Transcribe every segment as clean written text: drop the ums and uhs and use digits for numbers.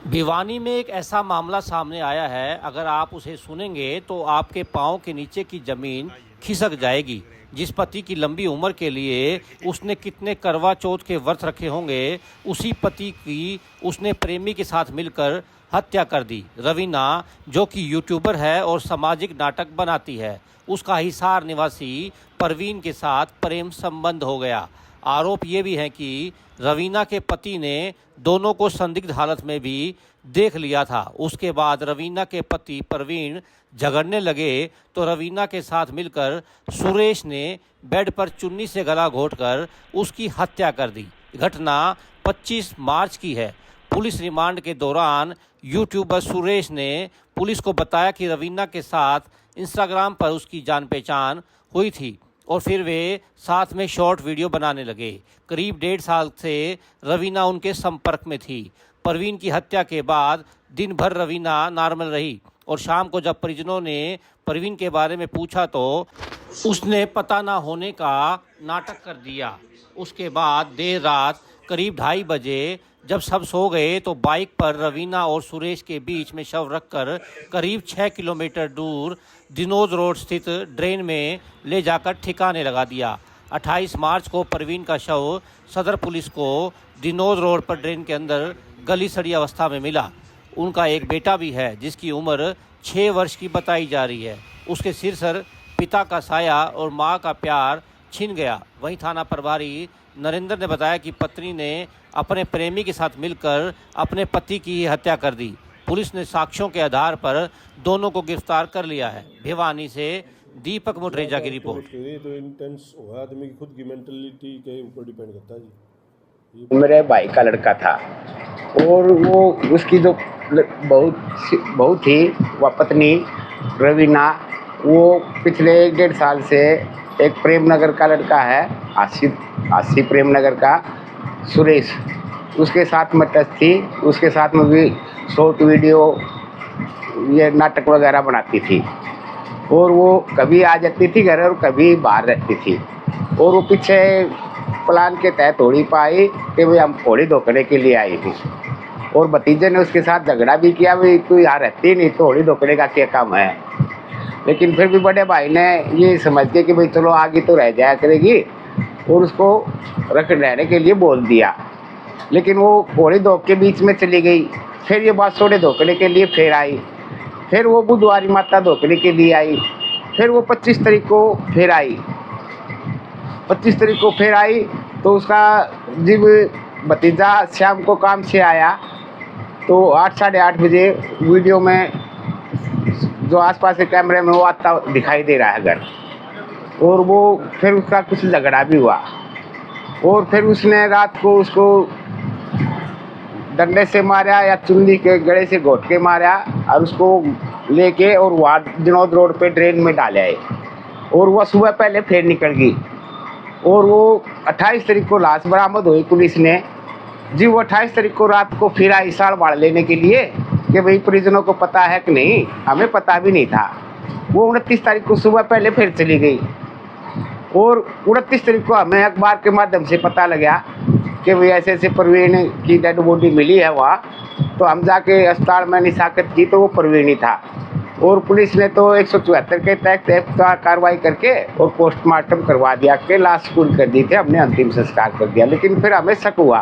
भिवानी में एक ऐसा मामला सामने आया है, अगर आप उसे सुनेंगे तो आपके पाँव के नीचे की ज़मीन खिसक जाएगी। जिस पति की लंबी उम्र के लिए उसने कितने करवा चौथ के व्रत रखे होंगे, उसी पति की उसने प्रेमी के साथ मिलकर हत्या कर दी। रवीना, जो कि यूट्यूबर है और सामाजिक नाटक बनाती है, उसका हिसार निवासी परवीन के साथ प्रेम संबंध हो गया। आरोप ये भी है कि रवीना के पति ने दोनों को संदिग्ध हालत में भी देख लिया था। उसके बाद रवीना के पति परवीन झगड़ने लगे तो रवीना के साथ मिलकर सुरेश ने बेड पर चुन्नी से गला घोंटकर उसकी हत्या कर दी। घटना 25 मार्च की है। पुलिस रिमांड के दौरान यूट्यूबर सुरेश ने पुलिस को बताया कि रवीना के साथ इंस्टाग्राम पर उसकी जान पहचान हुई थी और फिर वे साथ में शॉर्ट वीडियो बनाने लगे। करीब 1.5 साल से रवीना उनके संपर्क में थी। परवीन की हत्या के बाद दिन भर रवीना नॉर्मल रही और शाम को जब परिजनों ने परवीन के बारे में पूछा तो उसने पता ना होने का नाटक कर दिया। उसके बाद देर रात करीब 2:30 बजे जब सब सो गए तो बाइक पर रवीना और सुरेश के बीच में शव रखकर करीब 6 किलोमीटर दूर दिनोद रोड स्थित ड्रेन में ले जाकर ठिकाने लगा दिया। 28 मार्च को परवीन का शव सदर पुलिस को दिनोद रोड पर ड्रेन के अंदर गली सड़ी अवस्था में मिला। उनका एक बेटा भी है जिसकी उम्र 6 वर्ष की बताई जा रही है। उसके सिर सर पिता का साया और मां का प्यार छिन गया। वहीं थाना प्रभारी नरेंद्र ने बताया कि पत्नी ने अपने प्रेमी के साथ मिलकर अपने पति की हत्या कर दी। पुलिस ने साक्ष्यों के आधार पर दोनों को गिरफ्तार कर लिया है। भिवानी से दीपक मुटरेजा की रिपोर्ट। तो इंटेंस होगा आदमी की खुद की मेंटलिटी के ऊपर डिपेंड करता है जी। मेरे भाई का लड़का था और वो उसकी जो बहुत थी वह पत्नी रवीना, वो पिछले 1.5 साल से एक प्रेमनगर का लड़का है आशी प्रेमनगर का सुरेश, उसके साथ में टच थी। उसके साथ में भी शॉर्ट वीडियो ये नाटक वगैरह बनाती थी और वो कभी आ जाती थी घर और कभी बाहर रहती थी। और वो पीछे प्लान के तहत होली पाई कि भाई हम होली धोखने के लिए आई थी और भतीजे ने उसके साथ झगड़ा भी किया, भाई तू यहाँ रहती नहीं तो होली धोखने का क्या काम है। लेकिन फिर भी बड़े भाई ने ये समझ के कि भाई चलो आगे तो रह जाया करेगी और उसको रहने के लिए बोल दिया। लेकिन वो होली धोख के बीच में चली गई। फिर ये बात सोड़े धोखने के लिए फिर आई। फिर वो बुधवारी माता धोखने के लिए आई। फिर वो 25 तारीख को फिर आई। 25 तारीख को फिर आई तो उसका जब भतीजा शाम को काम से आया तो 8 साढ़े 8 बजे वीडियो में जो आसपास के कैमरे में वो आता दिखाई दे रहा है घर। और वो फिर उसका कुछ झगड़ा भी हुआ और फिर उसने रात को उसको डंडे से मारा या चुन्नी के गले से घोट के मारा और उसको लेके और वहाँ दिनोद रोड पे ड्रेन में डाले आए। और वह सुबह पहले फिर निकल गई और वो 28 तारीख को लाश बरामद हुई पुलिस ने जी। वो 28 तारीख को रात को फिर आई साड़ बाढ़ लेने के लिए कि भाई परिजनों को पता है कि नहीं, हमें पता भी नहीं था। वो 29 तारीख को सुबह पहले फिर चली गई और 29 तारीख को हमें अखबार के माध्यम से पता लगा कि भाई ऐसे ऐसे परवीन की डेड बॉडी मिली है वहाँ। तो हम जाके अस्पताल में निशाकत की तो वो परवीन ही था और पुलिस ने तो 174 के तहत कार्रवाई करके और पोस्टमार्टम करवा दिया के लाश पूरी कर दी थी, हमने अंतिम संस्कार कर दिया। लेकिन फिर हमें शक हुआ,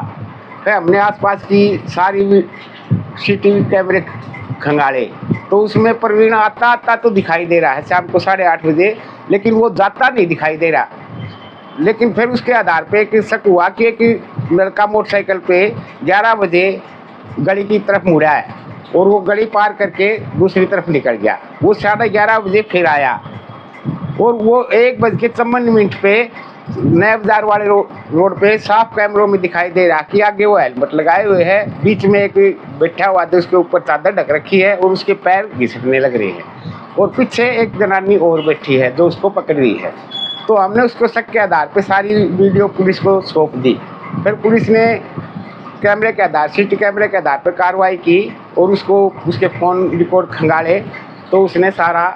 फिर हमने आसपास की सारी CCTV कैमरे खंगाले तो उसमें परवीन आता तो दिखाई दे रहा है शाम को 8:30 बजे, लेकिन वो जाता नहीं दिखाई दे रहा। लेकिन फिर उसके आधार पे एक शक हुआ कि एक लड़का मोटरसाइकिल पे 11 बजे गली की तरफ मुड़ा है और वो गली पार करके दूसरी तरफ निकल गया। वो 11:30 बजे फिर आया और वो 1:54 पे नया बाजार वाले रोड पे साफ कैमरों में दिखाई दे रहा कि आगे वो हेलमेट लगाए हुए है, बीच में एक बैठा हुआ था, उसके ऊपर चादर ढक रखी है और उसके पैर घिसकने लग रहे हैं और पीछे एक जनानी और बैठी है जो उसको पकड़ रही है। तो हमने उसको शक के आधार पे सारी वीडियो पुलिस को सौंप दी। फिर पुलिस ने कैमरे के आधार CCTV कैमरे के आधार पर कार्रवाई की और उसको उसके फ़ोन रिकॉर्ड खंगाले तो उसने सारा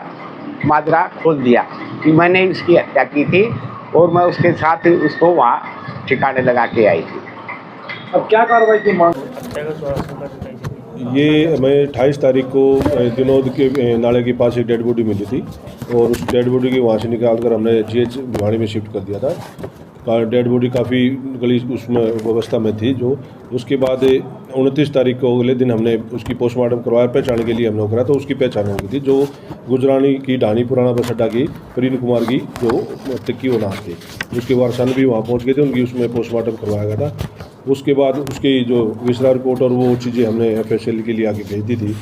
माजरा खोल दिया कि मैंने उसकी हत्या की थी और मैं उसके साथ उसको वहाँ ठिकाने लगा के आई थी। अब क्या कार्रवाई की मांग? ये हमें 28 तारीख को दिनोद के नाले के पास एक डेड बॉडी मिली थी और उस डेड बॉडी की वहाँ से निकाल कर हमने GH भिवाड़ी में शिफ्ट कर दिया था। डेड बॉडी काफ़ी गली उसमें व्यवस्था में थी जो। उसके बाद 29 तारीख को अगले दिन हमने उसकी पोस्टमार्टम करवाया, पहचान के लिए हमने करा तो उसकी पहचान हो गई थी जो गुजरानी की ढानी पुराना बस अड्डा की प्रीन कुमार की जो टिक्की वो नाम थी। उसके वारसान भी वहाँ पहुँच गए थे, उनकी उसमें पोस्टमार्टम करवाया गया था। उसके बाद उसकी जो विसरा रिपोर्ट और वो चीज़ें हमने FSL के लिए आगे भेज दी थी।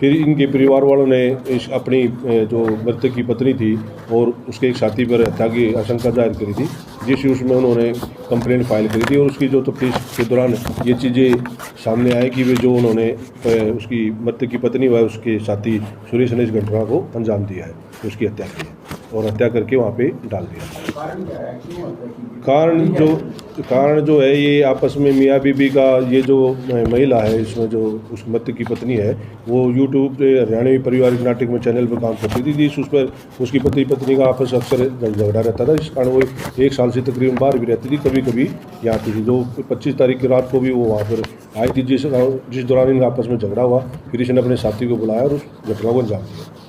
फिर इनके परिवार वालों ने अपनी जो मृतक की पत्नी थी और उसके एक साथी पर हत्या की आशंका जाहिर करी थी, जिस उसमें उन्होंने कंप्लेंट फाइल करी थी और उसकी जो तफ्तीश के दौरान ये चीज़ें सामने आई कि वे जो उन्होंने उसकी मृतक की पत्नी व उसके साथी सुरेश ने इस घटना को अंजाम दिया है, उसकी हत्या की है और हत्या करके वहाँ पे डाल दिया। कारण जो है ये आपस में मियाँ बीबी का, ये जो महिला है इसमें जो उस मृतक की पत्नी है वो यूट्यूब पे हरियाणवी पारिवारिक नाटक में चैनल पर काम करती थी, जिस उस पर उसकी पत्नी का आपस अक्सर झगड़ा रहता था। इस कारण वो 1 साल से तकरीबन बाहर भी रहती थी, कभी कभी यहाँ आती थी। जो 25 तारीख की रात को भी वो वहाँ पर आई थी, जिस दौरान इनका आपस में झगड़ा हुआ। फिर इसने अपने साथी को बुलाया और उस घटना को अंजाम दिया।